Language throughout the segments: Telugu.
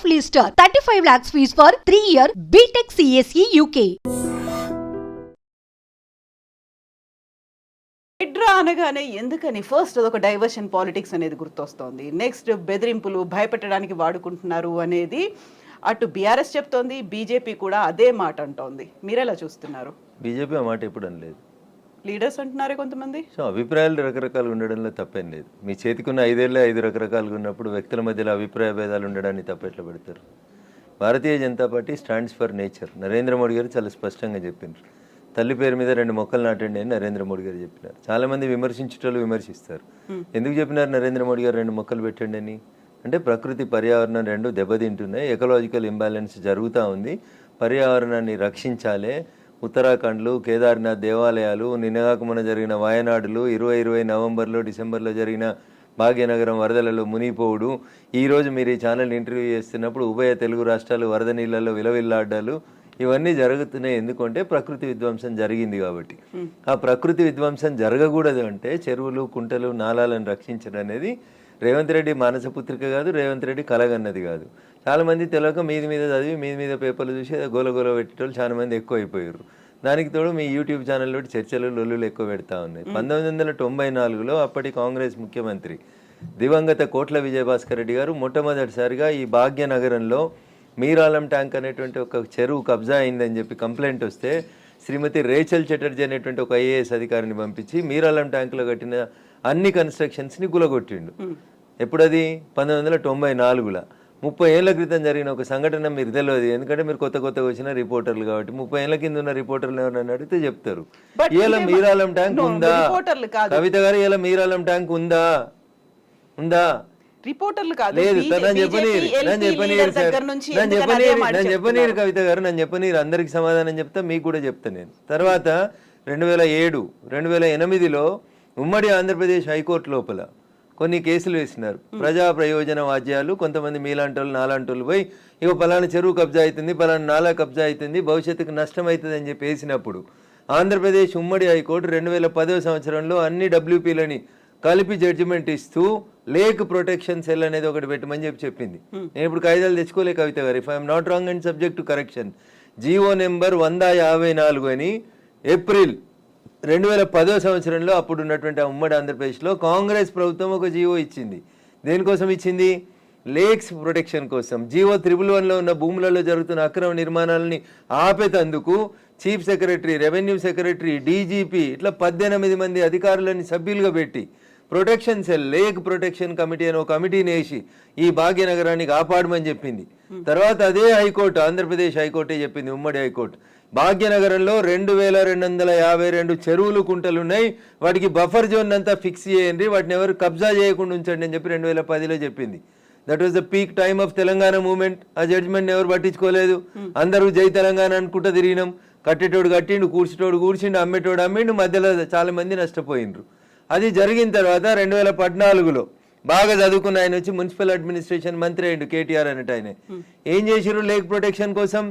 Lister 35 lakhs fees for 3-year BTech CSE UK. Hydraa అనగానే ఎందుకని ఫస్ట్ అదొక డైవర్షన్ పాలిటిక్స్ అనేది గుర్తొస్తోంది. నెక్స్ట్ బెదిరింపులు భయపెట్టడానికి వాడుకుంటున్నారు అనేది అటు బీఆర్ఎస్ చెప్తోంది, బీజేపీ కూడా అదే మాట అంటోంది. మీరెలా చూస్తున్నారు? బీజేపీ ఆ మాట ఎప్పుడు అనలేదు. లీడర్స్ అంటున్నారే కొంతమంది. సో అభిప్రాయాలు రకరకాలుగా ఉండడంలో తప్పేం లేదు. మీ చేతికున్న 5 ఏళ్ళే 5 రకరకాలుగా ఉన్నప్పుడు వ్యక్తుల మధ్యలో అభిప్రాయ భేదాలు ఉండడాన్ని తప్పెట్లా పెడతారు? Bharatiya Janata Party stands for nature. Narendra Modi గారు చాలా స్పష్టంగా చెప్పినారు. తల్లి పేరు మీద 2 మొక్కలు నాటండి అని నరేంద్ర మోడీ గారు చెప్పినారు. చాలామంది విమర్శించేటోళ్ళు విమర్శిస్తారు. ఎందుకు చెప్పినారు నరేంద్ర మోడీ గారు 2 మొక్కలు పెట్టండి అని? అంటే ప్రకృతి పర్యావరణం 2 దెబ్బతింటున్నాయి, ఎకలాజికల్ ఇంబ్యాలెన్స్ జరుగుతూ ఉంది, పర్యావరణాన్ని రక్షించాలి. ఉత్తరాఖండ్లు, కేదార్నాథ్ దేవాలయాలు, నిన్నగాక మొన్న జరిగిన వాయనాడులు, 2020 నవంబర్లో డిసెంబర్లో జరిగిన భాగ్యనగరం వరదలలో మునిగిపోవుడు, ఈరోజు మీరు ఈ ఛానల్ ఇంటర్వ్యూ చేస్తున్నప్పుడు ఉభయ తెలుగు రాష్ట్రాలు వరద నీళ్ళల్లో విలవిల్లాడ్డాలు, ఇవన్నీ జరుగుతున్నాయి. ఎందుకంటే ప్రకృతి విధ్వంసం జరిగింది కాబట్టి. ఆ ప్రకృతి విధ్వంసం జరగకూడదు అంటే చెరువులు, కుంటలు, నాలాలను రక్షించడం అనేది రేవంత్ రెడ్డి మానసపుత్రిక కాదు, రేవంత్ రెడ్డి కలగన్నది కాదు. చాలామంది తెలియక మీది మీద చదివి మీది మీద పేపర్లు చూసి గోల పెట్టేటోళ్ళు చాలామంది ఎక్కువ అయిపోయారు. దానికి తోడు మీ యూట్యూబ్ ఛానల్లో చర్చలు లొల్లులు ఎక్కువ పెడతా ఉన్నాయి. 1994లో అప్పటి కాంగ్రెస్ ముఖ్యమంత్రి దివంగత కోట్ల విజయభాస్కర్ రెడ్డి గారు మొట్టమొదటిసారిగా ఈ భాగ్యనగరంలో మీరాలం ట్యాంక్ అనేటువంటి ఒక చెరువు కబ్జా అయిందని చెప్పి కంప్లైంట్ వస్తే శ్రీమతి రేచల్ చటర్జీ అనేటువంటి ఒక ఐఏఎస్ అధికారిని పంపించి మీరాలం ట్యాంకులో కట్టిన అన్ని కన్స్ట్రక్షన్స్ని గులగొట్టిండు. ఎప్పుడది? 1994లో. 30 ఏళ్ల క్రితం జరిగిన ఒక సంఘటన మీకు తెలియదు, ఎందుకంటే మీరు కొత్తగా వచ్చిన రిపోర్టర్లు కాబట్టి. 30 ఏళ్ల కింద ఉన్న రిపోర్టర్లు ఎవరైనా అడిగితే చెప్తారు. ఇలా మీరాలం ట్యాంక్ ఉందా? కవిత గారు, ఇలా మీరాలం ట్యాంక్ ఉందా? రిపోర్టర్లు కాదు, లేదు. నన్ను చెప్పనీరు కవిత గారు, నన్ను చెప్పనీరు. అందరికి సమాధానం చెప్తా, మీకు కూడా చెప్తా నేను. తర్వాత 2007, 2008లో ఉమ్మడి ఆంధ్రప్రదేశ్ హైకోర్టు లోపల కొన్ని కేసులు వేసినారు. ప్రజా ప్రయోజన వాద్యాలు, కొంతమంది మీలాంటోళ్ళు నాలాంటోళ్ళు పోయి ఇక పలానా చెరువు కబ్జా అవుతుంది, పలానా నాలా కబ్జా అవుతుంది, భవిష్యత్తుకు నష్టం అవుతుంది అని చెప్పి వేసినప్పుడు ఆంధ్రప్రదేశ్ ఉమ్మడి హైకోర్టు 2010వ సంవత్సరంలో అన్ని WPలని కలిపి జడ్జిమెంట్ ఇస్తూ లేక్ ప్రొటెక్షన్ సెల్ అనేది ఒకటి పెట్టమని చెప్పింది. నేను ఇప్పుడు కాయిదాలు తెచ్చుకోలే కవిత గారు, if I'm not wrong and subject to correction. GO number 154 అని ఏప్రిల్ 2010వ సంవత్సరంలో అప్పుడు ఉన్నటువంటి ఉమ్మడి ఆంధ్రప్రదేశ్లో కాంగ్రెస్ ప్రభుత్వం ఒక జీవో ఇచ్చింది. దేనికోసం ఇచ్చింది? లేక్స్ ప్రొటెక్షన్ కోసం. జీవో 111లో ఉన్న భూములలో జరుగుతున్న అక్రమ నిర్మాణాలని ఆపేతందుకు chief secretary, revenue secretary, DGP ఇట్లా 18 మంది అధికారులని సభ్యులుగా పెట్టి protection cell, lake protection committee అని ఒక కమిటీని వేసి ఈ భాగ్యనగరాన్ని కాపాడమని చెప్పింది. తర్వాత అదే హైకోర్టు, ఆంధ్రప్రదేశ్ హైకోర్టే చెప్పింది, ఉమ్మడి హైకోర్టు, భాగ్యనగరంలో 2252 చెరువులు, కుంటలు ఉన్నాయి, వాటికి బఫర్ జోన్ అంతా ఫిక్స్ చేయండి, వాటిని ఎవరు కబ్జా చేయకుండా ఉంచండి అని చెప్పి 2010లో చెప్పింది. That was the peak time of Telangana movement. ఆ జడ్జిమెంట్ ఎవరు పట్టించుకోలేదు. అందరూ జై తెలంగాణ అనుకుంటూ తిరిగినాం. కట్టేటోడు కట్టిండు, కూర్చేటోడు కూర్చిండు, అమ్మేటోడు అమ్మిండు, మధ్యలో చాలా మంది నష్టపోయిండ్రు. అది జరిగిన తర్వాత 2014లో బాగా చదువుకున్న ఆయన వచ్చి మున్సిపల్ అడ్మినిస్ట్రేషన్ మంత్రి అయ్యిండు, కేటీఆర్ అనేట ఆయన. ఏం చేసిరు లేక్ ప్రొటెక్షన్ కోసం?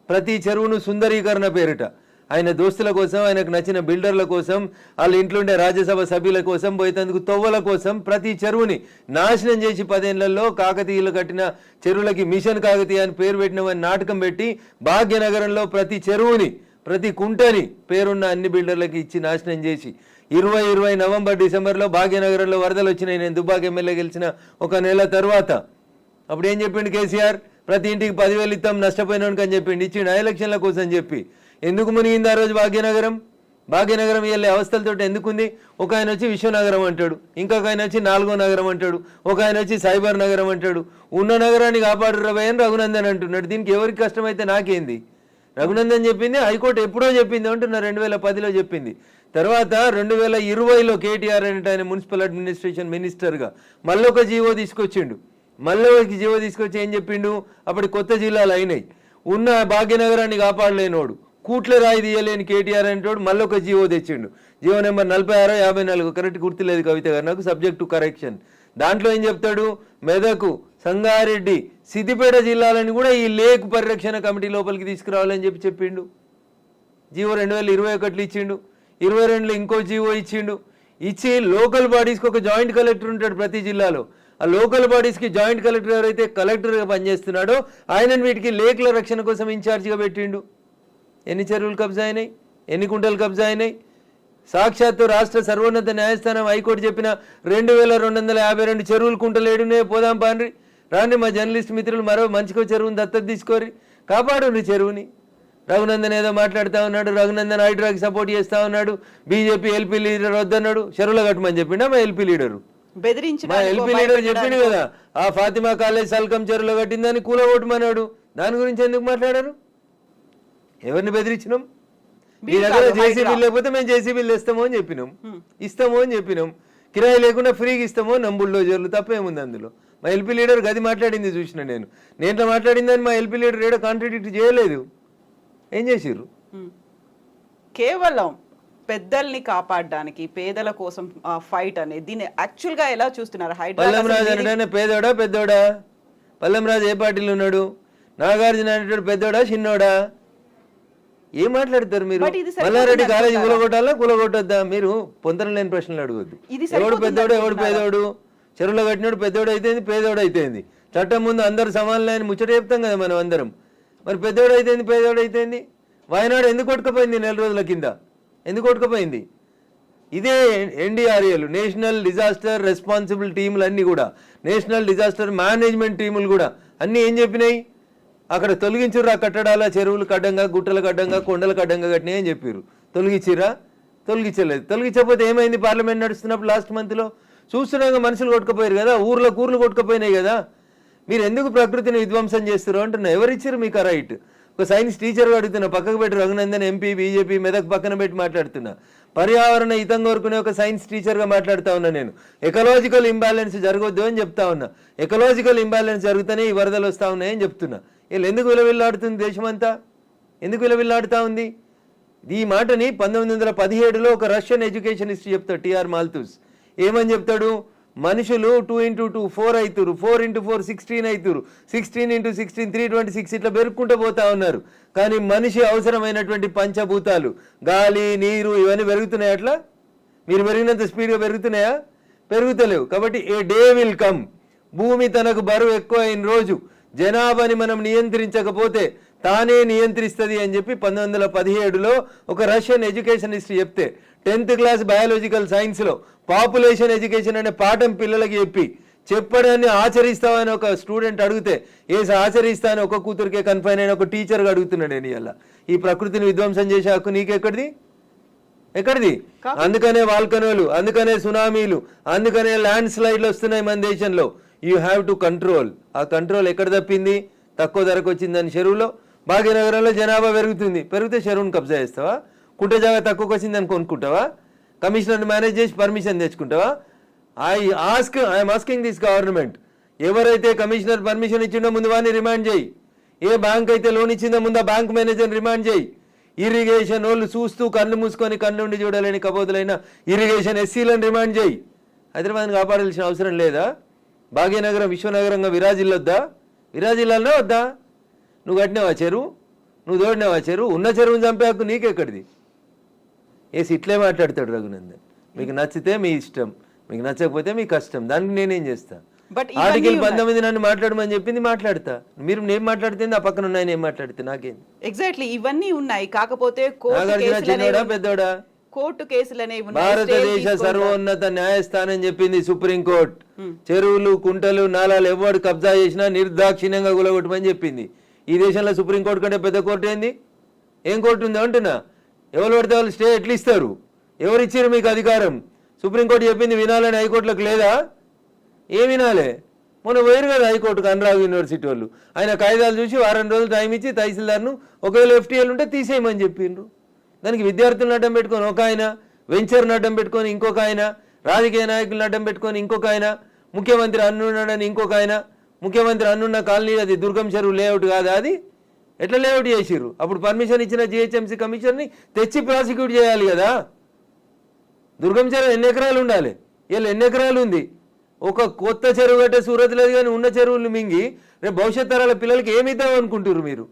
ప్రతి చెరువును సుందరీకరణ పేరిట ఆయన దోస్తుల కోసం, ఆయనకు నచ్చిన బిల్డర్ల కోసం, వాళ్ళ ఇంట్లో ఉండే రాజ్యసభ సభ్యుల కోసం, పోయేందుకు తొవ్వల కోసం ప్రతి చెరువుని నాశనం చేసి 10 ఏళ్లలో కాకతీయులు కట్టిన చెరువులకి మిషన్ కాకతీయ అని పేరు పెట్టినవని నాటకం పెట్టి భాగ్యనగరంలో ప్రతి చెరువుని, ప్రతి కుంటని పేరున్న అన్ని బిల్డర్లకి ఇచ్చి నాశనం చేసి 2020 నవంబర్ డిసెంబర్లో భాగ్యనగరంలో వరదలు వచ్చినాయి. నేను దుబ్బాక ఎమ్మెల్యే గెలిచిన ఒక నెల తర్వాత అప్పుడు ఏం చెప్పిండు కేసీఆర్? ప్రతి ఇంటికి 10,000 ఇస్తాం నష్టపోయినానికి అని చెప్పిండు, ఇచ్చిండు ఎలక్షన్ల కోసం చెప్పి. ఎందుకు మునిగింది ఆ రోజు భాగ్యనగరం? భాగ్యనగరం వెళ్ళే అవస్థలతో ఎందుకుంది? ఒక ఆయన వచ్చి విశ్వనగరం అంటాడు, ఇంకొక ఆయన వచ్చి 4వ నగరం అంటాడు, ఒక ఆయన వచ్చి సైబర్ నగరం అంటాడు. ఉన్న నగరాన్ని కాపాడు రవయ్య అని రఘునందన్ అంటున్నాడు. దీనికి ఎవరికి కష్టమైతే నాకేంది? రఘునందన్ చెప్పింది, హైకోర్టు ఎప్పుడో చెప్పింది అంటున్నా, 2010లో చెప్పింది. తర్వాత 2020లో కేటీఆర్ అనేట ఆయన మున్సిపల్ అడ్మినిస్ట్రేషన్ మినిస్టర్గా మళ్ళీ ఒక జీవో తీసుకొచ్చిండు. మళ్ళీ ఒక జీవో తీసుకొచ్చి ఏం చెప్పిండు? అప్పటి కొత్త జిల్లాలు అయినాయి, ఉన్న భాగ్యనగరాన్ని కాపాడలేనోడు, కూట్ల రాయి తీయలేని కేటీఆర్ అనేటోడు మళ్ళీ ఒక జీవో తెచ్చిండు. జీవో నెంబర్ 46, 54 కరెక్ట్ గుర్తులేదు కవిత గారు నాకు, సబ్జెక్ట్ టు కరెక్షన్. దాంట్లో ఏం చెప్తాడు? మెదకు, సంగారెడ్డి, సిద్దిపేట జిల్లాలని కూడా ఈ లేక్ పరిరక్షణ కమిటీ లోపలికి తీసుకురావాలని చెప్పిండు. జీవో 2021లో ఇచ్చిండు. 22లో ఇంకో జీవో ఇచ్చిండు. ఇచ్చి లోకల్ బాడీస్కి ఒక జాయింట్ కలెక్టర్ ఉంటాడు ప్రతి జిల్లాలో. ఆ లోకల్ బాడీస్కి జాయింట్ కలెక్టర్ ఎవరైతే కలెక్టర్గా పనిచేస్తున్నాడో ఆయనను వీటికి లేకుల రక్షణ కోసం ఇన్ఛార్జిగా పెట్టిండు. ఎన్ని చెరువులు కబ్జా అయినాయి, ఎన్ని కుంటలు కబ్జా అయినాయి? సాక్షాత్తు రాష్ట్ర సర్వోన్నత న్యాయస్థానం హైకోర్టు చెప్పిన 2252 చెరువులు కుంటలు ఏడునే పోదాం పాండ్రి రాండి. మా జర్నలిస్ట్ మిత్రులు మరో మంచిగా చెరువుని దత్తత తీసుకోరి, కాపాడు చెరువుని. రఘునందన్ ఏదో మాట్లాడుతూ ఉన్నాడు, రఘునందన్ హైడ్రాకి సపోర్ట్ చేస్తూ ఉన్నాడు, బీజేపీ ఎల్పీ లీడర్ వద్దన్నాడు. చెరువులో కట్టమని చెప్పిండా మా ఎల్పీ లీడరు? మా ఎల్పీ లీడర్ చెప్పిండు కదా, ఆ ఫాతిమా కాలేజ్ సల్కం చెరువులో కట్టిందని కూలగొట్టమన్నాడు. దాని గురించి ఎందుకు మాట్లాడారు? ఎవరిని బెదిరించినాం? మీ దగ్గర జేసీబీలు లేకపోతే మేము జేసీబీలు ఇస్తామో అని చెప్పినాం, కిరాయి లేకుండా ఫ్రీగా ఇస్తామో బుల్డోజర్లు, తప్పేముంది అందులో? మా ఎల్పీ లీడర్ గది మాట్లాడింది చూసిన నేను మాట్లాడిందని మా ఎల్పీ లీడర్ ఏడో కాంట్రాడిక్ట్ చేయలేదు. ఏం చేసిర్రు? కేవలం పెద్దల్ని కాపాడడానికి, పేదల కోసం ఫైట్ అనేది దీన్ని యాక్చువల్ గా ఎలా చూస్తున్నారు? పల్లం రాజు అంటే పేదోడా పెద్దోడా? పల్లం రాజు ఏ పార్టీలో ఉన్నాడు? నాగార్జున అనేటోడు పెద్దోడా చిన్నోడా? ఏం మాట్లాడతారు మీరు? మల్లారెడ్డి కాలేజీ కూలగొట్టొద్దా? మీరు పొంతన లేని ప్రశ్నలు అడగొద్దు. ఎవడు పెద్దోడు ఎవడు పేదోడు? చెరువులో కట్టినోడు పెద్దోడు అయితేంది, పేదోడు అయితేంది. చట్టం ముందు అందరు సమానులని ముచ్చట చెప్తాం కదా మనం అందరం. మరి పెద్దోడు అయితేంది, పేదోడు అయితేంది? వాయనాడు ఎందుకు కొట్టుకుపోయింది? 4 రోజుల కింద ఎందుకు కొట్టుకుపోయింది? ఇదే ఎన్డీఆర్ఏలు, నేషనల్ డిజాస్టర్ రెస్పాన్సిబుల్ టీములు అన్నీ కూడా, నేషనల్ డిజాస్టర్ మేనేజ్మెంట్ టీములు కూడా అన్నీ ఏం చెప్పినాయి? అక్కడ తొలగించుర్రా కట్టడాల, చెరువులు కడ్డంగా, గుట్టలు కడ్డంగా, కొండలు కడ్డంగా కట్టినాయి అని చెప్పారు. తొలగించిర్రా? తొలగించలేదు. తొలగించకపోతే ఏమైంది? పార్లమెంట్ నడుస్తున్నప్పుడు లాస్ట్ మంత్లో చూస్తున్నాగా మనుషులు కొట్టుకుపోయారు కదా, ఊర్లు కొట్టుకుపోయినాయి కదా. మీరు ఎందుకు ప్రకృతిని విధ్వంసం చేస్తారు అంటున్నా. ఎవరిచ్చారు మీకు ఆ రైట్? ఒక సైన్స్ టీచర్ అడుగుతున్నా, పక్కకు పెట్టి రఘునందన్ ఎంపీ బీజేపీ మెదక్ పక్కన పెట్టి మాట్లాడుతున్నా. పర్యావరణ హితం కోరుకునే ఒక సైన్స్ టీచర్గా మాట్లాడుతూ ఉన్నా. నేను ఎకలాజికల్ ఇంబ్యాలెన్స్ జరగొద్దు అని చెప్తా ఉన్నా. ఎకలాజికల్ ఇంబ్యాలెన్స్ జరుగుతూనే ఈ వరదలు వస్తూ ఉన్నాయని చెప్తున్నా. వీళ్ళు ఎందుకు విలవిల్లాడుతుంది దేశమంతా? ఎందుకు విలవిల్లాడుతూ ఉంది? ఈ మాటని 1917లో ఒక రష్యన్ ఎడ్యుకేషనిస్ట్ చెప్తాడు, టిఆర్ మాల్తూస్. ఏమని చెప్తాడు? మనుషులు 2 into 2 4 అవుతారు, 4 into 4 16 అవుతారు, 16 into 16 326 ఇట్లా పెరుక్కుంటూ పోతా ఉన్నారు. కానీ మనిషి అవసరమైనటువంటి పంచభూతాలు గాలి, నీరు ఇవన్నీ పెరుగుతున్నాయి. అట్లా మీరు పెరిగినంత స్పీడ్గా పెరుగుతున్నాయా? పెరుగుతలేవు. కాబట్టి ఏ డే విల్ కమ్, భూమి తనకు బరువు ఎక్కువ అయిన రోజు, జనాభాని మనం నియంత్రించకపోతే తానే నియంత్రిస్తుంది అని చెప్పి 1917లో ఒక రష్యన్ ఎడ్యుకేషనిస్ట్ చెప్తే, 10th క్లాస్ బయాలజికల్ సైన్స్లో పాపులేషన్ ఎడ్యుకేషన్ అనే పాఠం పిల్లలకి చెప్పడాన్ని ఆచరిస్తామని ఒక స్టూడెంట్ అడిగితే, ఆచరిస్తాను ఒక కూతురికే కన్ఫైన్ అయిన ఒక టీచర్గా అడుగుతున్నాడు. నేను ఇలా ఈ ప్రకృతిని విధ్వంసం చేసే హక్కు నీకెక్కడిది? అందుకనే వాల్కనోలు, అందుకనే సునామీలు, అందుకనే ల్యాండ్ స్లైడ్లు వస్తున్నాయి మన దేశంలో. You have to control. ఆ కంట్రోల్ ఎక్కడ తప్పింది? తక్కువ ధరకు వచ్చిందని చెరువులో. భాగ్యనగరంలో జనాభా పెరిగితే చెరువును కబ్జా చేస్తావా? కుంట జాగా తక్కువకి వచ్చిందని కొనుక్కుంటావా? కమిషనర్ని మేనేజ్ చేసి పర్మిషన్ తెచ్చుకుంటావా? ఐఎమ్ ఆస్కింగ్ దిస్ గవర్నమెంట్, ఎవరైతే కమిషనర్ పర్మిషన్ ఇచ్చిండో ముందు వాడిని రిమాండ్ చేయి. ఏ బ్యాంక్ అయితే లోన్ ఇచ్చిందో ముందు ఆ బ్యాంక్ మేనేజర్ని రిమాండ్ చేయి. ఇరిగేషన్ వాళ్ళు చూస్తూ కళ్ళు మూసుకొని కళ్ళుండి చూడలేని కబోదులైన ఇరిగేషన్ ఎస్సీలను రిమాండ్ చేయి. హైదరాబాద్ని కాపాడాల్సిన అవసరం లేదా? భాగ్యనగరం విశ్వనగరంగా విరాజిల్లాలనే వద్దా? నువ్వు కట్టినావా చెరువు? నువ్వు తోడినావా చెరువు? ఉన్న చెరువుని చంపే హక్కు నీకెక్కడిది? ఇట్లే మాట్లాడతాడు రఘునందన్. మీకు నచ్చితే మీ ఇష్టం, మీకు నచ్చకపోతే మీ కష్టం. దానికి నేనేం చేస్తా? ఆర్టికల్ 19 నన్ను మాట్లాడమని చెప్పింది, మాట్లాడతా. నేను మాట్లాడితే ఆ పక్కన ఉన్నాయి, నేను మాట్లాడితే నాకేం? ఎగ్జాక్ట్లీ ఇవన్నీ ఉన్నాయి. కాకపోతే పెద్దోడా? కోర్టు కేసులనే భారతదేశ సర్వోన్నత న్యాయస్థానం చెప్పింది, సుప్రీంకోర్టు, చెరువులు, కుంటలు, నాలాలు ఎవరు కబ్జా చేసినా నిర్దాక్షిణ్యంగా గులగొట్టమని చెప్పింది. ఈ దేశంలో సుప్రీంకోర్టు కంటే పెద్ద కోర్టు ఏంది? ఏం కోర్టు ఉంది అంటున్నా? ఎవరు పడితే వాళ్ళు స్టే ఎట్లా ఇస్తారు? ఎవరు ఇచ్చారు మీకు అధికారం? సుప్రీంకోర్టు చెప్పింది వినాలని హైకోర్టులకు లేదా? ఏం వినాలే? మొన్న పోయారు కదా హైకోర్టుకు అనురాగ్ యూనివర్సిటీ వాళ్ళు. ఆయన కాయిదాలు చూసి వారం రోజులు టైం ఇచ్చి తహసీల్దార్ను ఒకవేళ ఎఫ్టీఎల్ ఉంటే తీసేయమని చెప్పిండ్రు. దానికి విద్యార్థులను అడ్డం పెట్టుకొని ఒక ఆయన, వెంచర్ను అడ్డం పెట్టుకొని ఇంకొక ఆయన, రాజకీయ నాయకులను అడ్డం పెట్టుకొని ఇంకొక ఆయన, ముఖ్యమంత్రి అన్నున్నాడని ఇంకొక ఆయన. ముఖ్యమంత్రి అన్నున్న కాలనీ అది దుర్గం చెరువు లేఅవుట్ కాదా? అది ఎట్లా లేఅవుట్ చేసిర్రు? అప్పుడు పర్మిషన్ ఇచ్చిన జిహెచ్ఎంసీ కమిషనర్ని తెచ్చి ప్రాసిక్యూట్ చేయాలి కదా. దుర్గం చెరువు ఎన్ని ఎకరాలు ఉండాలి? వీళ్ళు ఎన్ని ఎకరాలు ఉంది? ఒక కొత్త చెరువు కట్టే సూరత్ లేదు, కానీ ఉన్న చెరువులు మింగి రేపు భవిష్యత్ తరాల పిల్లలకి ఏమిద్దాం అనుకుంటారు మీరు?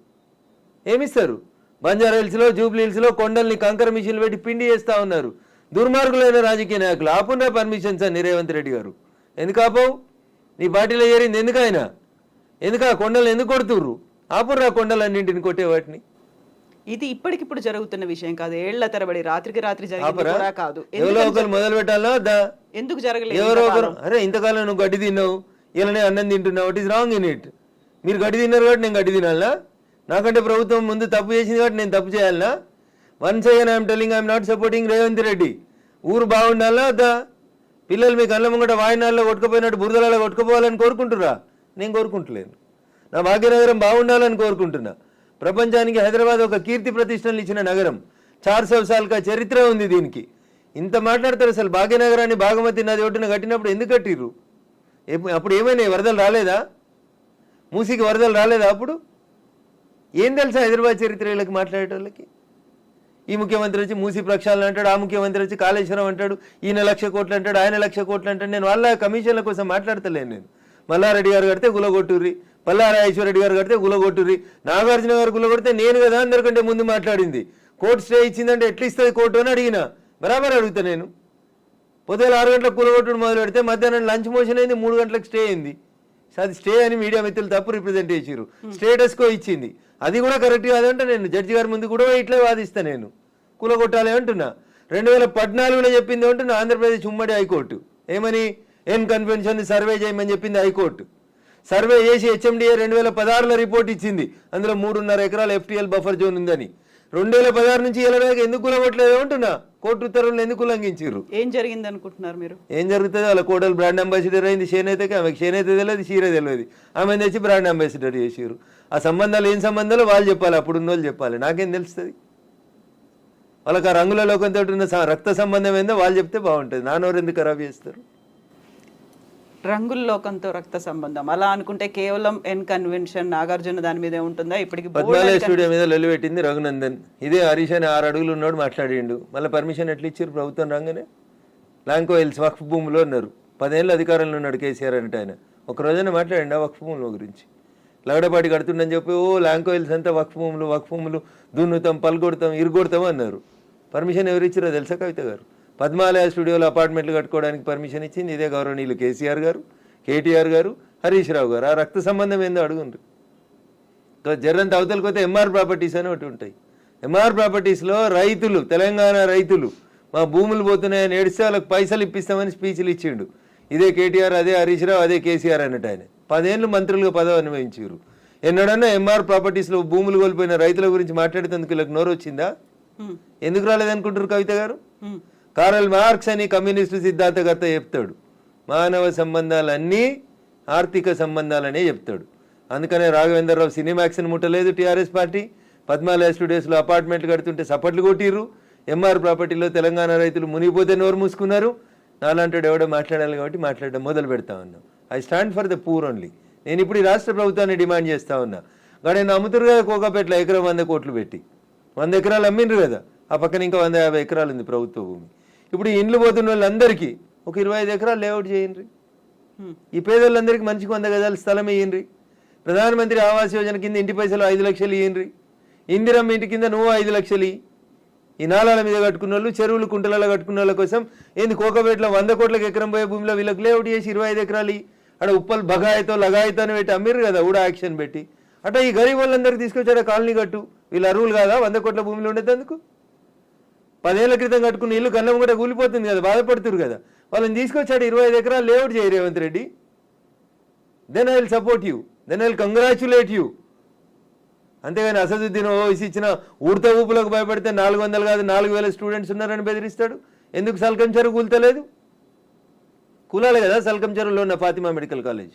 ఏమిస్తారు? బంజారా హిల్స్లో, జూబ్లీ హిల్స్లో కొండల్ని కంకర మిషన్లు పెట్టి పిండి చేస్తూ ఉన్నారు దుర్మార్గులైన రాజకీయ నాయకులు. ఆపున్నా పర్మిషన్స్ అని రేవంత్ రెడ్డి గారు ఎందుకు ఆపవు? నీ పార్టీలో చేరింది ఎందుకు ఆయన? ఎందుకు ఆ కొండలు ఎందుకు కొడుతుర్రు? ఆపుర్రా కొండలన్నింటిని కొట్టే వాటిని. ఇది ఇప్పటికిప్పుడు జరుగుతున్న విషయం కాదు, ఏళ్ల తరబడి రాత్రికి రాత్రి జరిగింది కూడా కాదు. ఎవరో ఒకరు మొదలు పెట్టాలా వద్దా? ఎందుకు జరగలేదు? ఎవరో ఒకరు, అరే ఇంతకాలం నువ్వు గడ్డి తిన్నావు, ఇలానే అన్నం తింటున్నావు, it is wrong in it. మీరు గడ్డి తిన్నారు కాబట్టి నేను గడ్డి తినాలా? నాకంటే ప్రభుత్వం ముందు తప్పు చేసింది కాబట్టి నేను తప్పు చేయాలా? Once again I'm telling I'm not supporting Revanth Reddy. ఊరు బాగుండాలా వద్దా? పిల్లలు మీ కళ్ళ ముంగట వాయినాల్లో కొట్టుకుపోయినట్టు బురదలలో కొట్టుకుపోవాలని కోరుకుంటురా? నేను కోరుకుంటలేను. నా భాగ్యనగరం బాగుండాలని కోరుకుంటున్నా. ప్రపంచానికి హైదరాబాద్ ఒక కీర్తి ప్రతిష్టలు ఇచ్చిన నగరం, 400 సార్లుగా చరిత్ర ఉంది దీనికి. ఇంత మాట్లాడతారు. అసలు భాగ్యనగరాన్ని బాగమతి నది ఒడ్డున కట్టినప్పుడు ఎందుకు కట్టిర్రు? అప్పుడు ఏమైనా వరదలు రాలేదా? మూసీకి వరదలు రాలేదా? అప్పుడు ఏం తెలుసా హైదరాబాద్ చరిత్ర వీళ్ళకి మాట్లాడేటోళ్ళకి? ఈ ముఖ్యమంత్రి వచ్చి మూసీ ప్రక్షాళన అంటాడు, ఆ ముఖ్యమంత్రి వచ్చి కాళేశ్వరం అంటాడు, ఈయన 1,00,000 కోట్లు అంటాడు, ఆయన 1,00,000 కోట్లు అంటాడు. నేను వాళ్ళ కమిషన్ల కోసం మాట్లాడతలేను. నేను మల్లారెడ్డి గారు కడితే గులగొట్టుర్రి, పల్లారాజేశ్వరరెడ్డి గారు కడితే గులగొట్టుర్రి, నాగార్జున గారు గులగొడితే నేను కదా అందరికంటే ముందు మాట్లాడింది. కోర్టు స్టే ఇచ్చిందంటే ఎట్లా ఇస్తుంది కోర్టు అని అడిగిన. బరాబర్ అడుగుతా నేను. పొద్దున 6 గంటలకు కూలగొట్టుడు మొదలు పెడితే మధ్యాహ్నం లంచ్ మోషన్ అయింది, 3 గంటలకు స్టే అయింది. అది స్టే అని మీడియా మిత్రులు తప్పు రిప్రజెంట్ చేసిరు. స్టేటస్కో ఇచ్చింది, అది కూడా కరెక్ట్ కాదంటే నేను జడ్జి గారి ముందు కూడా ఇట్లే వాదిస్తా. నేను కూలగొట్టాలి అంటున్నా. 2014లో చెప్పింది అంటున్నా ఆంధ్రప్రదేశ్ ఉమ్మడి హైకోర్టు. ఏమని? ఎన్ కన్వెన్షన్ సర్వే చేయమని చెప్పింది హైకోర్టు. సర్వే చేసి హెచ్ఎండిఏ 2016లో రిపోర్ట్ ఇచ్చింది, అందులో 3.5 ఎకరాల ఎఫ్టీఎల్ బఫర్ జోన్ ఉందని. 2016 నుంచి ఇలా ఎందుకు కూలగొట్టలేదు అంటున్నా. కోర్టు ఉత్తర్వులను ఎందుకు ఉల్లంఘించారు? ఏం జరిగింది అనుకుంటున్నారు మీరు? ఏం జరుగుతుంది? వాళ్ళ కోడలు బ్రాండ్ అంబాసిడర్ అయింది చేనేతకి. ఆమెకి చేనేత తెలియదు, చీర తెలియదు. ఆమె తెచ్చి బ్రాండ్ అంబాసిడర్ చేసారు. ఆ సంబంధాలు ఏం సంబంధాలు వాళ్ళు చెప్పాలి, అప్పుడున్న వాళ్ళు చెప్పాలి. నాకేం తెలుస్తుంది? వాళ్ళకి ఆ రంగుల లోకంతో ఉన్న రక్త సంబంధం ఏందో వాళ్ళు చెప్తే బాగుంటుంది. నానోరు ఎందుకు ఖరాబ్ చేస్తారు? రంగుల లోకంతో రక్త సంబంధం అలా అనుకుంటే కేవలం ఎన్ కన్వెన్షన్ నాగార్జున దాని మీదే ఉంటుందా? ఇప్పటికి పద్మాలయ స్టూడియో మీద లొల్లి పెట్టింది రఘునందన్. ఇదే హరీష్ అని 6 అడుగులు ఉన్నాడు మాట్లాడిండు. మళ్ళీ పర్మిషన్ ఎట్లా ఇచ్చారు ప్రభుత్వం రాగానే? లాంకో హిల్స్ వక్ఫ్ భూమిలో ఉన్నారు. 10 ఏళ్ళు అధికారంలో ఉన్నాడు కేసీఆర్ అంటే. ఆయన ఒక రోజైనా మాట్లాడండి ఆ వక్ఫ్ భూముల గురించి? లగడపాటి కడుతుండని చెప్పి లాంకో హిల్స్ అంతా వక్ఫ్ భూములు దున్నుతాం, పల్గొడతాం, ఇరుగొడతాం అన్నారు. పర్మిషన్ ఎవరు ఇచ్చారో తెలుసా కవిత గారు? పద్మాలయ స్టూడియోలో అపార్ట్మెంట్లు కట్టుకోవడానికి పర్మిషన్ ఇచ్చింది ఇదే గౌరవనీయులు కేసీఆర్ గారు, కేటీఆర్ గారు, హరీష్ రావు గారు. ఆ రక్త సంబంధం ఏందో అడుగుండ్రు. జర్రంత అవతలకి పోతే ఎంఆర్ ప్రాపర్టీస్ అని ఒకటి ఉంటాయి. ఎంఆర్ ప్రాపర్టీస్లో రైతులు, తెలంగాణ రైతులు మా భూములు పోతున్నాయని ఏడిస్తే వాళ్ళకి పైసలు ఇప్పిస్తామని స్పీచ్లు ఇచ్చిండు. ఇదే కేటీఆర్, అదే హరీష్ రావు, అదే కేసీఆర్ అన్నట్టు. ఆయన 10 ఏళ్ళు మంత్రులుగా పదవి అనుభవించారు. ఎన్నడన్నా ఎంఆర్ ప్రాపర్టీస్లో భూములు కోల్పోయిన రైతుల గురించి మాట్లాడేందుకు వీళ్ళకి నోరు వచ్చిందా? ఎందుకు రాలేదనుకుంటారు కవిత గారు? కారల్ మార్క్స్ అని కమ్యూనిస్టు సిద్ధాంతకర్త చెప్తాడు, మానవ సంబంధాలన్నీ ఆర్థిక సంబంధాలనే చెప్తాడు. అందుకనే రాఘవేంద్రరావు సినిమాక్స్ని ముట్టలేదు టీఆర్ఎస్ పార్టీ. పద్మాలయ స్టూడియోస్లో అపార్ట్మెంట్లు కడుతుంటే సపట్లు కొట్టిర్రు. ఎంఆర్ ప్రాపర్టీలో తెలంగాణ రైతులు మునిగిపోతే నోరు మూసుకున్నారు. నాలాంటి ఎవడో మాట్లాడాలి కాబట్టి మాట్లాడడం మొదలు పెడతా ఉన్నాం. I stand for the poor only. నేను ఇప్పుడు ఈ రాష్ట్ర ప్రభుత్వాన్ని డిమాండ్ చేస్తా ఉన్నా. కానీ నేను అమ్ముతురు కదా కోకాపేటలో ఎకరం 100 కోట్లు పెట్టి 100 ఎకరాలు అమ్మిండ్రు కదా. ఆ పక్కన ఇంకా 150 ఎకరాలు ఉంది ప్రభుత్వ భూమి. ఇప్పుడు ఈ ఇండ్లు పోతున్న వాళ్ళందరికీ ఒక 25 ఎకరాలు లేఅవుట్ చేయండి. ఈ పేదోళ్ళందరికీ మనిషికి 100 గజాల స్థలం ఇయ్యండి. ప్రధానమంత్రి ఆవాస్ యోజన కింద ఇంటి పైసలు 5 లక్షలు ఇయ్యండి. ఇందిరమ్మ ఇంటి కింద నువ్వు 5 లక్షలు ఇయ్యి. ఈ నాలాల మీద కట్టుకున్న వాళ్ళు, చెరువులు కుంటలలో కట్టుకున్న వాళ్ళ కోసం ఏంది కోకపేటలో 100 కోట్లకు ఎకరం పోయే భూమిలో వీళ్ళకి లేఅవుట్ చేసి 25 ఎకరాలు అక్కడ ఉప్పల్ బగాయతో లగాయతో అని పెట్టి అమ్మిర్రు కదా ఊడా యాక్షన్ పెట్టి. అట్లా ఈ గరీబ్ వాళ్ళందరికీ తీసుకొచ్చాడు కాలనీ కట్టు. వీళ్ళు అరువులు కాదా 100 కోట్ల భూమిలో ఉండేందుకు? 10 ఏళ్ల క్రితం కట్టుకున్న ఇల్లు కళ్ళం కూడా కూలిపోతుంది కదా, బాధపడుతురు కదా. వాళ్ళని తీసుకొచ్చాడు 25 ఎకరాలు లేఅవుట్ చేయి Revanth Reddy. Then I will support you, then I will congratulate you. అంతేగాని అసదుద్దీన్ ఓవైసీ ఇచ్చిన ఉడత ఊపులకు భయపడితే 400 కాదు 4000 స్టూడెంట్స్ ఉన్నారని బెదిరిస్తాడు. ఎందుకు సల్కం చెరువు కూల్తలేదు? కూలాలి కదా సల్కం చెరువులో ఉన్న ఫాతిమా మెడికల్ కాలేజ్.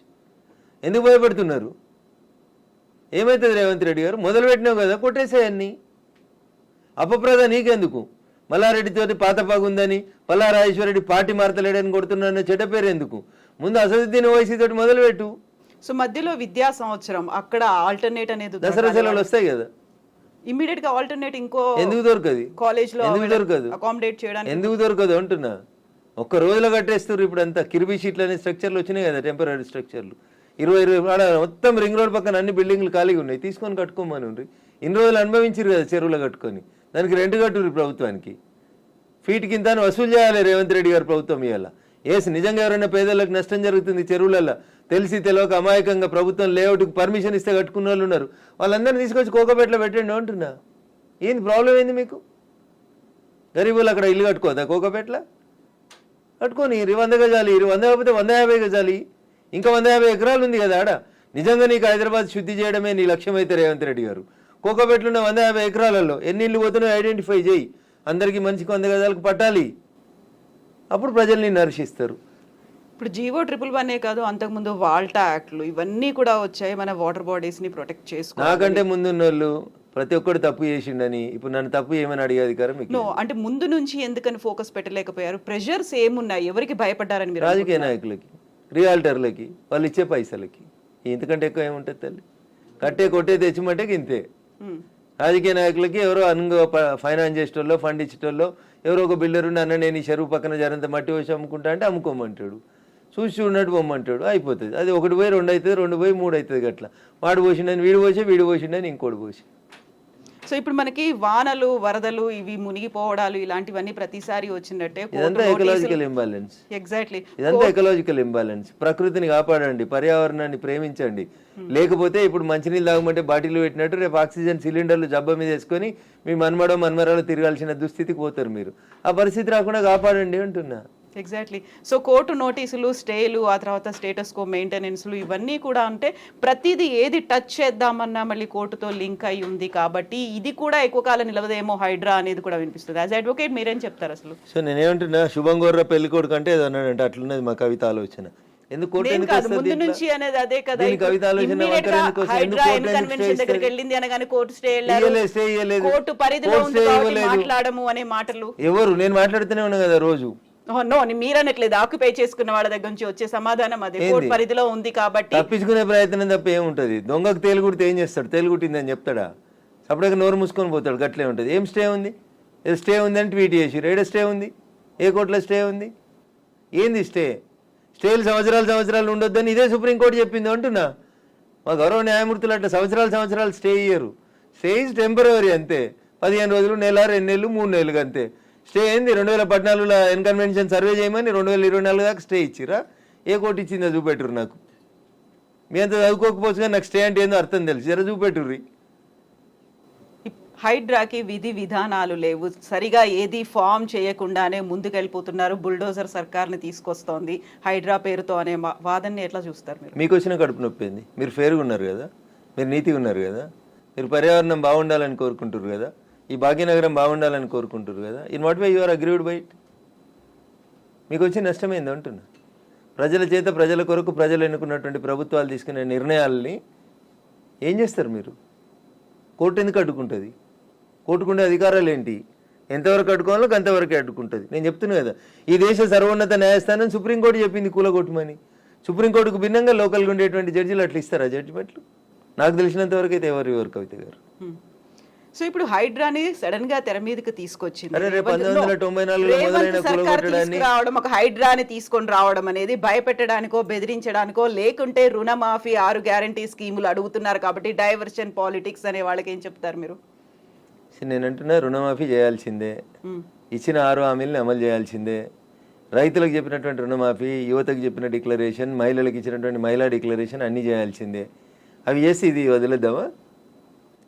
ఎందుకు భయపడుతున్నారు? ఏమవుతుంది రేవంత్ రెడ్డి గారు? మొదలు పెట్టినావు కదా, కొట్టేసేయన్ని. అపప్రద నీకెందుకు? మల్లారెడ్డితోటి పాత పగుందని, పల్లారాజేశ్వరరెడ్డి పార్టీ మారతలేడని కొడుతున్నా చెడ్డ పేరు ఎందుకు? ముందు అసదుద్దీన్ ఓవైసీ తోటి మొదలుపెట్టు. సో మధ్యలో విద్యా సంవత్సరం అక్కడ ఆల్టర్నేట్ అనేది దసరా సెలవులు వస్తాయి కదా, ఇమ్మీడియట్ గా ఆల్టర్నేట్ ఇంకో ఎందుకు దొరకదు? కాలేజ్ లో ఎందుకు దొరకదు? అకామిడేట్ చేయడానికి ఎందుకు దొరకదు అంటున్నా. ఒక్క రోజులో కట్టేస్తారు. ఇప్పుడు అంతా కిర్బీ షీట్లు అనే స్ట్రక్చర్లు వచ్చినాయి కదా, టెంపరీ స్ట్రక్చర్లు. 20 మొత్తం రింగ్ రోడ్ పక్కన అన్ని బిల్డింగ్లు ఖాళీగా ఉన్నాయి, తీసుకొని కట్టుకోమని ఉండ్రి. ఇన్ని రోజులు అనుభవించారు కదా చెరువులో కట్టుకొని, దానికి రెంట్ కట్టుర్రు ప్రభుత్వానికి. ఫీట్ కింద వసూలు చేయాలి రేవంత్ రెడ్డి గారు ప్రభుత్వం ఇవాళ. నిజంగా ఎవరైనా పేదలకు నష్టం జరుగుతుంది చెరువులలో తెలిసి తెలియక అమాయకంగా ప్రభుత్వం లేఅవుట్కి పర్మిషన్ ఇస్తే కట్టుకున్న వాళ్ళు ఉన్నారు, వాళ్ళందరినీ తీసుకొచ్చి కోకపేటలో పెట్టండి అంటున్నా. ఏంది ప్రాబ్లం ఏంది మీకు? గరీబులు అక్కడ ఇల్లు కట్టుకోదా కోకపేటలో? కట్టుకొని 100 గజాలు 100 కాకపోతే 150 గజాలు ఇంకా 150 ఎకరాలు ఉంది కదా ఆడ. నిజంగా నీకు హైదరాబాద్ శుద్ధి చేయడమే నీ లక్ష్యం అయితే రేవంత్ రెడ్డి గారు, కోకపేటలో ఉన్న 150 ఎకరాలలో ఎన్ని ఇళ్ళు పోతున్నాయో ఐడెంటిఫై చేయి, అందరికీ మంచికి 100 గజాలకు పట్టాలి, అప్పుడు ప్రజల్ని నర్శిస్తారు. ఇప్పుడు జీవో 111 కాదు, అంతకుముందు వాల్టా యాక్ట్లు ఇవన్నీ కూడా వచ్చాయి మన వాటర్ బాడీస్ ని ప్రొటెక్ట్ చేసుకో. నాకంటే ముందున్న వాళ్ళు ప్రతి ఒక్కరు తప్పు చేసిండని ఇప్పుడు నన్ను తప్పు ఏమని అడిగే అధికారం మీకు? అంటే ముందు నుంచి ఎందుకని ఫోకస్ పెట్టలేకపోయారు? ప్రెషర్స్ ఏమున్నాయి? ఎవరికి భయపడ్డారని మీరు? రాజకీయ నాయకులకి, రియాల్టర్లకి, వాళ్ళు ఇచ్చే పైసలకి. ఇంతకంటే ఎక్కువ ఏముంటుంది తల్లి? కట్టే కొట్టే తెచ్చిమంటే ఇంతే. రాజకీయ నాయకులకి ఎవరో ఫైనాన్స్ చేసేటోళ్ళు, ఫండ్ ఇచ్చేటోళ్ళు, ఎవరో ఒక బిల్డర్ ఉండి అన్న నేను ఈ చెరువు పక్కన జరంత మట్టి వచ్చి అమ్ముకుంటా అంటే అమ్ముకోమంటాడు, చూసి చూడనట్టు పొమ్మంటాడు, అయిపోతుంది. అది 1 పోయి 2 అవుతుంది, 2 పోయి 3 అవుతుంది. అట్లా వాడు పోసిండని వీడు పోసి, వీడు పోసిండని ఇంకోటి పోసి. సో ఇప్పుడు మనకి వానలు, వరదలు, ఇవి మునిగిపోవడాలు ఇలాంటివన్నీ ప్రతిసారి వచ్చినట్టే. ఇదంతా ఎకలాజికల్ ఇంబ్యాలెన్స్. ఎగ్జాక్ట్లీ, ఇదంతా ఎకలాజికల్ ఇంబ్యాలెన్స్. ప్రకృతిని కాపాడండి, పర్యావరణాన్ని ప్రేమించండి. లేకపోతే ఇప్పుడు మంచినీళ్ళు తాగమంటే బాటిల్ పెట్టినట్టు రేపు ఆక్సిజన్ సిలిండర్లు జబ్బ మీద వేసుకొని మీ మన్మరాలు తిరగాల్సిన దుస్థితికి పోతారు మీరు. ఆ పరిస్థితి రాకుండా కాపాడండి అంటున్నా. ఎగ్జాక్ట్లీ. సో కోర్టు నోటీసులు, స్టేలు, ఆ తర్వాత స్టేటస్ కో మెయింటెనెన్స్లు ఇవన్నీ కూడా అంటే ప్రతిదీ ఏది టచ్ చేద్దామన్నా మళ్ళీ కోర్టుతో లింక్ అయి ఉంది కాబట్టి ఇది కూడా ఎక్కువ కాలం నిలవదేమో హైడ్రా అనేది కూడా వినిపిస్తుంది. యాజ్ అడ్వకేట్ మీరేం చెప్తారు అసలు? సో నేనేమంటున్నా, శుభం గోర్ర పెళ్లి కొడుకు అంటే ఏదో అన్నాడంటే అట్లున్నది మా కవిత ఆలోచన. ఎందుకు కోర్టు ముందు నుంచి అనేది అదే కదా. కవిత ఆలోచన దగ్గరికి వెళ్ళింది అనగానే కోర్టు స్టే కోర్టు పరిధిలో మాట్లాడము అనే మాటలు ఎవరు? నేను మాట్లాడుతూనే ఉన్నా కదా రోజు. నో, మీరనట్లేదు, ఆక్యుపై చేసుకున్న వాళ్ళ దగ్గర నుంచి వచ్చే సమాధానం అదే, కోర్టు పరిధిలో ఉంది కాబట్టి. తప్పించుకునే ప్రయత్నం తప్ప ఏముంటది? దొంగకు తేలుగుడితే ఏం చేస్తాడు? తేలుగుట్టిందని చెప్తాడా? అప్పటికి నోరు మూసుకొని పోతాడు. గట్లే ఉంటుంది. ఏం స్టే ఉంది? స్టే ఉంది అని ట్వీట్ చేసి ఏడ స్టే ఉంది? ఏ కోర్టులో స్టే ఉంది? ఏంది స్టే? స్టేలు సంవత్సరాలు ఉండొద్దని ఇదే సుప్రీంకోర్టు చెప్పింది అంటున్నా. మా గౌరవ న్యాయమూర్తులు అట్లా సంవత్సరాలు స్టే ఇయ్యరు. స్టే ఈజ్ టెంపరరీ అంతే. 15 రోజులు, నెల, 2 నెలలు, 3 నెలలు అంతే. స్టే ఏంది? 2014లో ఎన్కన్వెన్షన్ సర్వే చేయమని 2024 దాకా స్టే ఇచ్చిరా? ఏ కోర్టు ఇచ్చిందో చూపెట్టురు నాకు. మీ అంత చదువుకోకపోవచ్చు కానీ నాకు స్టే అంటే ఏందో అర్థం తెలుసు. జర చూపెట్టుర్రి. హైడ్రాకి విధి విధానాలు లేవు, సరిగా ఏది ఫామ్ చేయకుండానే ముందుకెళ్ళిపోతున్నారు, బుల్డోజర్ సర్కార్ని తీసుకొస్తోంది హైడ్రా పేరుతో అనే వాదనని ఎట్లా చూస్తారు మీరు? మీకు వచ్చిన కడుపు నొప్పింది. మీరు ఫేర్గా ఉన్నారు కదా, మీరు నీతిగా ఉన్నారు కదా, మీరు పర్యావరణం బాగుండాలని కోరుకుంటారు కదా, ఈ భాగ్యనగరం బాగుండాలని కోరుకుంటారు కదా. In what way you are agreed by it? మీకు వచ్చే నష్టమైంది అంటున్నా. ప్రజల చేత, ప్రజల కొరకు ప్రజలు ఎన్నుకున్నటువంటి ప్రభుత్వాలు తీసుకునే నిర్ణయాలని ఏం చేస్తారు మీరు? కోర్టు ఎందుకు అడ్డుకుంటుంది? కోర్టుకుండే అధికారాలు ఏంటి? ఎంతవరకు అడ్డుకోవాలో అంతవరకే అడ్డుకుంటుంది. నేను చెప్తున్నా కదా, ఈ దేశ సర్వోన్నత న్యాయస్థానం సుప్రీంకోర్టు చెప్పింది కూలగొట్టమని. సుప్రీంకోర్టుకు భిన్నంగా లోకల్గా ఉండేటువంటి జడ్జిలు అట్లా ఇస్తారా జడ్జిమెంట్లు? నాకు తెలిసినంత వరకు అయితే ఎవరు కవిత గారు. సో ఇప్పుడు హైడ్రాని సడన్ గా తెర మీదకి తీసుకొచ్చింది. 1994 రావడం, ఒక హైడ్రాని తీసుకొని రావడం అనేది భయపెట్టడానికో, బెదిరించడానికో, లేకుంటే రుణమాఫీ 6 గ్యారంటీ స్కీములు అడుగుతున్నారు కాబట్టి డైవర్షన్ పాలిటిక్స్ అనే వాళ్ళకి ఏం చెప్తారు మీరు? నేను అంటున్నా, రుణమాఫీ చేయాల్సిందే, ఇచ్చిన 6 హామీలను అమలు చేయాల్సిందే. రైతులకు చెప్పినటువంటి రుణమాఫీ, యువతకు చెప్పిన డిక్లరేషన్, మహిళలకు ఇచ్చినటువంటి మహిళా డిక్లరేషన్ అన్నీ చేయాల్సిందే. అవి చేసి ఇది వదిలేద్దామా?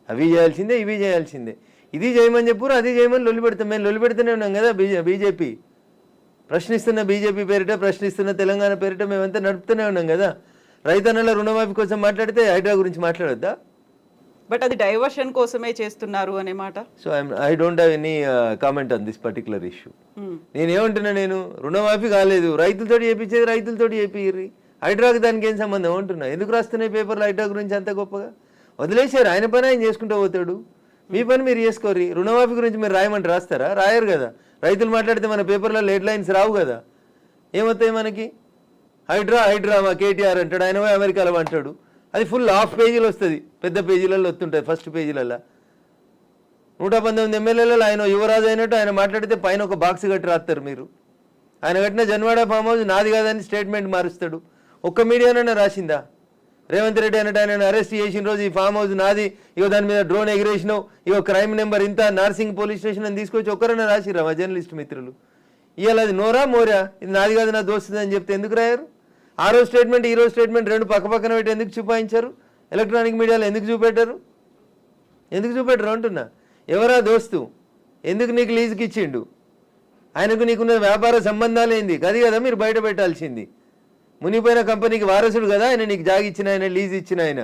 అవి చేయాల్సిందే, ఇవి చేయాల్సిందే. ఇది చేయమని చెప్పురు, అది చేయమని లొల్లి పెడతాం. మేము లొల్లి పెడుతూనే ఉన్నాం కదా. బీజేపీ ప్రశ్నిస్తున్న, బీజేపీ పేరిట ప్రశ్నిస్తున్న తెలంగాణ పేరిట మేమంతా నడుపుతూనే ఉన్నాం కదా. రైతన్నల రుణమాఫీ కోసం మాట్లాడితే హైడ్రా గురించి మాట్లాడొద్దా? బట్ అది డైవర్షన్ కోసమే చేస్తున్నారు అనే మాట. So I don't have any comment on this particular issue. నేనేమంటున్నా, నేను రుణమాఫీ కాలేదు, రైతులతో చేయించేది రైతులతో చేపిర్రి, హైడ్రాకి దానికి ఏం సంబంధం అంటున్నా. ఎందుకు రాస్తున్నాయి పేపర్లు హైడ్రా గురించి అంత గొప్పగా? వదిలేసారు, ఆయన పని ఆయన చేసుకుంటూ పోతాడు, మీ పని మీరు చేసుకోరు. రుణమాఫీ గురించి మీరు రాయమంటే రాస్తారా? రాయరు కదా. రైతులు మాట్లాడితే మన పేపర్లలో హెడ్ లైన్స్ రావు కదా. ఏమవుతాయి మనకి? హైడ్రా మా కేటీఆర్ అంటాడు, ఆయన అమెరికాలో అంటాడు, అది ఫుల్ హాఫ్ పేజీలు వస్తుంది, పెద్ద పేజీలలో వస్తుంటుంది. ఫస్ట్ పేజీలలో 119 ఎమ్మెల్యేలలో ఆయన యువరాజు అయినట్టు ఆయన మాట్లాడితే పైన ఒక బాక్స్ కట్టి రాస్తారు మీరు. ఆయన కట్టిన జన్వాడ ఫామ్ హౌస్ నాది కాదని స్టేట్మెంట్ మారుస్తాడు. ఒక్క మీడియానైనా రాసిందా? రేవంత్ రెడ్డి అన్నట్టు ఆయన అరెస్ట్ చేసిన రోజు ఈ ఫామ్ హౌస్ నాది, ఇగో దాని మీద డ్రోన్ ఎగిరేసినావు, ఇగో క్రైమ్ నెంబర్ ఇంత, నార్సింగ్ పోలీస్ స్టేషన్ అని తీసుకొచ్చి ఒక్కరైనా రాసిరా మా జర్నలిస్ట్ మిత్రులు? ఇవాళ అది నోరా మోరా ఇది నాది కాదు నా దోస్తుంది అని చెప్తే ఎందుకు రాయారు? ఆ రోజు స్టేట్మెంట్ ఈ రోజు స్టేట్మెంట్ రెండు పక్క పక్కన పెట్టి ఎందుకు చూపాయించారు? ఎలక్ట్రానిక్ మీడియాలో ఎందుకు చూపెట్టారు? ఎందుకు చూపెట్టరు అంటున్నా. ఎవరా దోస్తు? ఎందుకు నీకు లీజుకి ఇచ్చిండు? ఆయనకు నీకున్న వ్యాపార సంబంధాలు ఏంది? అది కదా మీరు బయట పెట్టాల్సింది. మునిపోయిన కంపెనీకి వారసుడు కదా ఆయన, నీకు జాగిచ్చిన ఆయన, లీజ్ ఇచ్చిన ఆయన.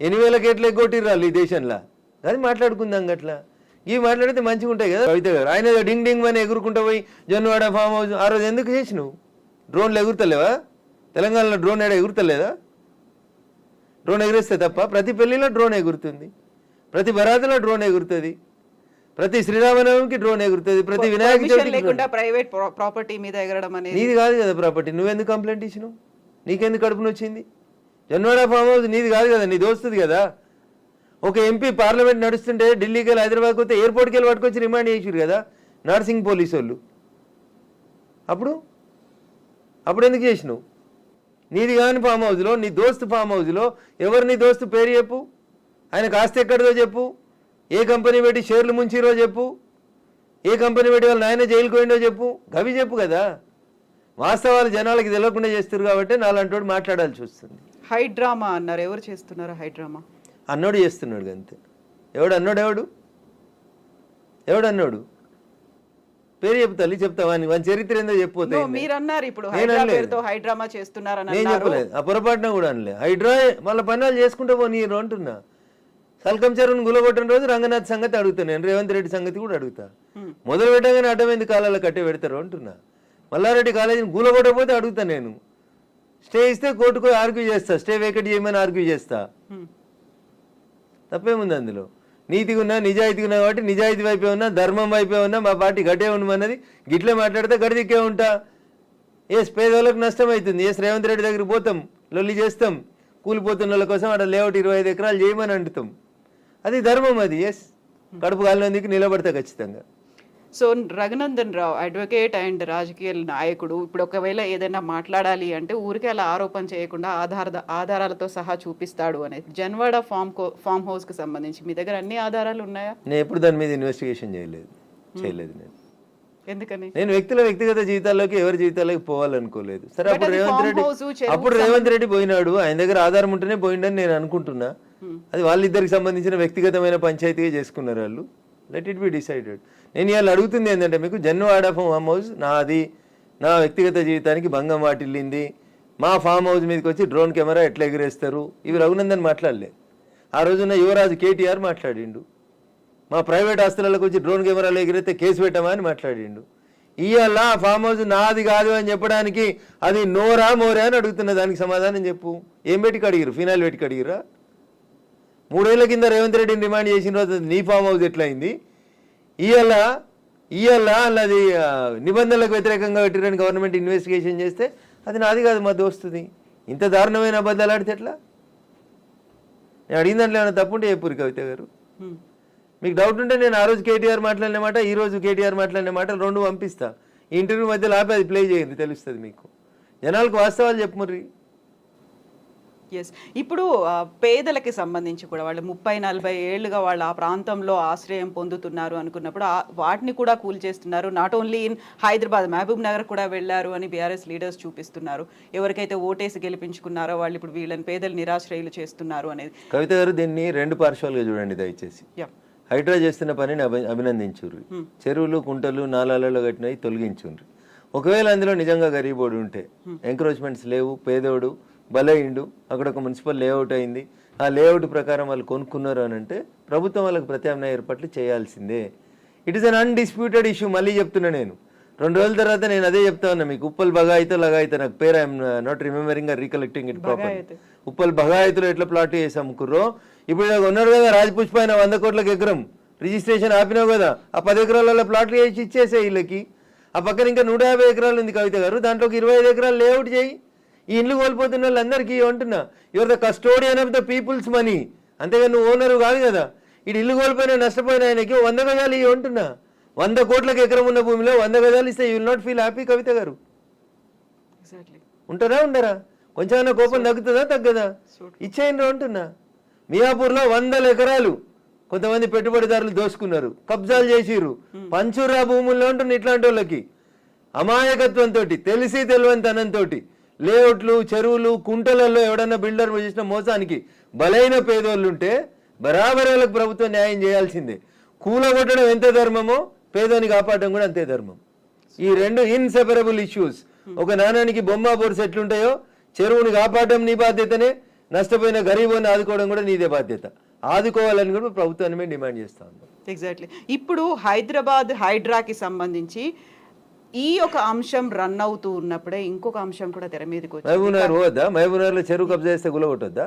8,000 కోట్లు ఎగ్గొట్టిర్రాళ్ళు ఈ దేశంలో. అది మాట్లాడుకుందాం అట్లా. ఇవి మాట్లాడితే మంచిగా ఉంటాయి కదా. కవిత గారు ఆయన ఏదో డింగ్ డింగ్ అని ఎగురుకుంటూ పోయి జొన్నవాడ ఫామ్ హౌస్ ఆ రోజు ఎందుకు చేసినావు? డ్రోన్లు ఎగురుతలేవా? తెలంగాణలో డ్రోన్ ఏడా ఎగురుతలేదా? డ్రోన్ ఎగిరేస్తే తప్ప ప్రతి పెళ్లిలో డ్రోన్ ఎగురుతుంది, ప్రతి బరాతులో డ్రోన్ ఎగురుతుంది, ప్రతి శ్రీరామనవమికి డ్రోన్ ఎగురుతుంది, ప్రతి వినాయక చవితికి లేకుండా ప్రైవేట్ ప్రాపర్టీ మీద ఎగరడం అనేది నీది కాదు కదా ప్రాపర్టీ. నువ్వెందుకు కంప్లైంట్ ఇచ్చినావు? నీకెందుకు కడుపున వచ్చింది? జొన్నవాడ ఫామ్ హౌస్ నీది కాదు కదా, నీది వస్తుంది కదా. ఒక ఎంపీ పార్లమెంట్ నడుస్తుంటే ఢిల్లీకి వెళ్ళి హైదరాబాద్కి వస్తే ఎయిర్పోర్ట్కి వెళ్ళి పట్టుకొచ్చి రిమాండ్ చేసారు కదా నర్సింగ్ పోలీసు వాళ్ళు. అప్పుడు ఎందుకు చేసినావు? నీది కాని ఫామ్ హౌస్లో, నీ దోస్తు ఫామ్ హౌస్లో ఎవరు నీ దోస్తు పేరు చెప్పు, ఆయనకు ఆస్తి ఎక్కడిదో చెప్పు, ఏ కంపెనీ పెట్టి షేర్లు ముంచిరో చెప్పు, ఏ కంపెనీ పెట్టి వాళ్ళ నాయన జైలుకు పోయిండో చెప్పు, గవి చెప్పు కదా. వాస్తవాలు జనాలకి తెలియకుండా చేస్తారు కాబట్టి నాలంటోడు మాట్లాడాల్సి వస్తుంది. హైడ్రామా అన్నారు. ఎవరు చేస్తున్నారు హైడ్రామా? అన్నోడు చేస్తున్నాడు అంతే. ఎవడు అన్నోడు? ఎవడు అన్నోడు? పేరు చెప్తా చెప్తావా? వాని చరిత్ర ఏందో చెప్పిపోతే మీరు అన్నారు ఇప్పుడు హైడ్రామా చేస్తున్నారని. నేను చెప్పలేదు, ఆ పొరపాటున కూడా అనలే. హైడ్రా వాళ్ళ పనులు చేసుకుంటూ పోనీరు అంటున్నా. సల్కం చెరువును గులగొట్టిన రోజు రంగనాథ్ సంగతి అడుగుతాను నేను, రేవంత్ రెడ్డి సంగతి కూడా అడుగుతా. మొదలు పెట్టగానే అడ్డమైంది కాలాల కట్టే పెడతారు అంటున్నా. మల్లారెడ్డి కాలేజీని గులగొట్టకపోతే అడుగుతా నేను. స్టే ఇస్తే కోర్టుకు ఆర్గ్యూ చేస్తా, స్టే వేకెట్ చేయమని ఆర్గ్యూ చేస్తా. తప్పేముంది అందులో? నీతిగా ఉన్నా నిజాయితీగా ఉన్నా కాబట్టి నిజాయితీ వైపే ఉన్నా, ధర్మం వైపే ఉన్నా, మా పార్టీ గట్టే ఉండమన్నది. గిట్లే మాట్లాడితే గడిదిక్కే ఉంటా. పేదవాళ్ళకి నష్టం అవుతుంది. రేవంత్ రెడ్డి దగ్గరికి పోతాం, లొల్లి చేస్తాం, కూలిపోతున్న వాళ్ళ కోసం అక్కడ లేఅవుట్ 25 ఎకరాలు చేయమని అంటుతాం. అది ధర్మం. అది కడుపు కాలినందుకు నిలబడతా ఖచ్చితంగా. So Raghunandan Rao advocate and రాజకీయ నాయకుడు ఇప్పుడు ఒకవేళ ఏదైనా మాట్లాడాలి అంటే ఊరికే అలా ఆరోపణ చేయకుండా ఆధారాలతో సహా చూపిస్తాడు అనేది. జన్వాడ ఫామ్ హౌస్ కి సంబంధించి మీ దగ్గర అన్ని ఆధారాలు ఉన్నాయా? నేను ఎప్పుడు దాని మీద ఇన్వెస్టిగేషన్ చేయలేదు. నేను ఎందుకని? నేను వ్యక్తిగత జీవితాల్లోకి ఎవరి జీవితాల్లోకి పోవాలనుకోలేదు. సరే అప్పుడు రేవంత్ రెడ్డి పోయినాడు, ఆయన దగ్గర ఆధారం ఉంటేనే పోయిండని నేను అనుకుంటున్నా. అది వాళ్ళిద్దరికి సంబంధించిన వ్యక్తిగతమైన పంచాయతీగా చేసుకున్నారు వాళ్ళు. Let it be decided. నేను ఇవాళ అడుగుతుంది ఏంటంటే మీకు జన్వాడ ఫామ్ హౌస్ నాది, నా వ్యక్తిగత జీవితానికి భంగం వాటిల్లింది, మా ఫామ్ హౌస్ మీదకి వచ్చి డ్రోన్ కెమెరా ఎట్లా ఎగిరేస్తారు, ఇవి రఘునందన్ మాట్లాడలే. ఆ రోజున యువరాజు కేటీఆర్ మాట్లాడిండు. మా ప్రైవేట్ ఆస్తులకు వచ్చి డ్రోన్ కెమెరాలు ఎగిరితే కేసు పెట్టమా అని మాట్లాడిండు. ఇవాళ ఆ ఫామ్ హౌస్ నాది కాదు అని చెప్పడానికి అది నోరా మోరా అని అడుగుతున్న దానికి సమాధానం చెప్పు. ఏం పెట్టి కడిగిరు? ఫినాయిల్ పెట్టి కడిగిరా? 3 ఏళ్ల కింద రేవంత్ రెడ్డిని డిమాండ్ చేసిన రోజు నీ ఫామ్ హౌస్ ఎట్లయింది? ఇవాళ అది నిబంధనలకు వ్యతిరేకంగా పెట్టిరని గవర్నమెంట్ ఇన్వెస్టిగేషన్ చేస్తే అది నాది కాదు మా దోస్తుది. ఇంత దారుణమైన అబద్ధాలు ఆడితే ఎట్లా? నేను అడిగిన దాంట్లో ఏమైనా తప్పుంటే చెప్పురు కవిత గారు. మీకు డౌట్ ఉంటే నేను ఆ రోజు కేటీఆర్ మాట్లాడిన మాట, ఈ రోజు కేటీఆర్ మాట్లాడిన మాటలు 2 పంపిస్తా. ఈ ఇంటర్వ్యూ మధ్యలో ఆపి అది ప్లే చేయండి, తెలుస్తుంది మీకు. జనాలకు వాస్తవాలు చెప్పుమర్రి. ఎస్. ఇప్పుడు పేదలకి సంబంధించి కూడా వాళ్ళు 30-40 ఏళ్లుగా వాళ్ళు ఆ ప్రాంతంలో ఆశ్రయం పొందుతున్నారు అనుకున్నప్పుడు వాటిని కూడా కూల్చేస్తున్నారు. Not only in Hyderabad, Mahabubnagar కూడా వెళ్ళారు అని బీఆర్ఎస్ లీడర్స్ చూపిస్తున్నారు. ఎవరికైతే ఓటేసి గెలిపించుకున్నారో వాళ్ళు ఇప్పుడు వీళ్ళని పేదలు నిరాశ్రయులు చేస్తున్నారు అనేది. కవిత గారు దీన్ని 2 పార్శ్వాలుగా చూడండి దయచేసి. హైడ్రా చేస్తున్న పనిని అభినందించుర్రు. చెరువులు, కుంటలు, నాలాలలో కట్టినవి తొలగించుండ్రు. ఒకవేళ అందులో నిజంగా గరీబోడు ఉంటే, ఎంక్రోచ్మెంట్స్ లేవు, పేదోడు బలైండు, అక్కడ ఒక మున్సిపల్ లేఅవుట్ అయింది, ఆ లేఅవుట్ ప్రకారం వాళ్ళు కొనుక్కున్నారు అని అంటే ప్రభుత్వం వాళ్ళకి ప్రత్యామ్నాయ ఏర్పాట్లు చేయాల్సిందే. It is an undisputed issue. మళ్ళీ చెప్తున్నా నేను, 2 రోజుల తర్వాత నేను అదే చెప్తా ఉన్నా మీకు. ఉప్పల్ బగాయితో లగాయితో, నాకు పేరు I'm not remembering or recollecting it proper. Uppal బగాయితో ఎట్లా ప్లాట్ చేసి అమ్ముకుర్రో, ఇప్పుడు ఉన్నారు కదా రాజపుష్ప ఆయన 100 కోట్లకు ఎకరం రిజిస్ట్రేషన్ ఆపినావు కదా, ఆ 10 ఎకరాలలో ప్లాట్లు చేసి ఇచ్చేసే వీళ్ళకి. ఆ పక్కన ఇంకా 150 ఎకరాలు ఉంది కవిత గారు, దాంట్లో 25 ఎకరాలు లేఅవుట్ చేయి. ఈ ఇల్లు కోల్పోతున్న వాళ్ళందరికీ అంటున్నా, your the custodian of the peoples money, అంతేగా నువ్వు ఓనరు కాదు కదా. ఇటు ఇల్లు కోల్పోయినా నష్టపోయిన ఆయనకి 100 గజాలు ఇవి అంటున్నా. 100 కోట్లకు ఎకరం ఉన్న భూమిలో 100 గజాలు ఇస్తే you will not feel happy Kavitha గారు? ఉంటారా ఉండరా? కొంచెం కోపం తగ్గుతుందా తగ్గదా? ఇచ్చేయండి అంటున్నా. మియాపూర్లో 100 ఎకరాలు కొంతమంది పెట్టుబడిదారులు దోసుకున్నారు, కబ్జాలు చేసిర్రు, పంచురా భూముల్లో ఉంటుంది ఇట్లాంటి వాళ్ళకి. అమాయకత్వంతో తెలిసి తెలియనితనంతో లేఅవుట్లు చెరువులు కుంటలలో ఎవడన్నా బిల్డర్ చేసిన మోసానికి బలైన పేదోళ్ళు ఉంటే బరాబరాలకు ప్రభుత్వం న్యాయం చేయాల్సిందే. కూలగొట్టడం ఎంత ధర్మమో పేదోని కాపాడడం కూడా అంతే ధర్మం. ఈ రెండు ఇన్సెపరబుల్ ఇష్యూస్. ఒక నాణానికి బొమ్మ బొరుసు ఎట్లుంటాయో చెరువుని కాపాడడం నీ బాధ్యతనే, నష్టపోయిన గరీబోని ఆదుకోవడం కూడా నీదే బాధ్యత. ఆదుకోవాలని కూడా ప్రభుత్వాన్ని మేము డిమాండ్ చేస్తా ఉన్నాం. ఎగ్జాక్ట్లీ. ఇప్పుడు హైదరాబాద్ హైడ్రాకి సంబంధించి ఈ ఒక అంశం రన్ అవుతూ ఉన్నప్పుడే ఇంకొక అంశం కూడా తెర మీదకి వచ్చింది. మహబూబ్నగర్ పోవద్దా? మహబూబ్నగర్లో చెరువు కబ్జా చేస్తే గులగొట్టొద్దా?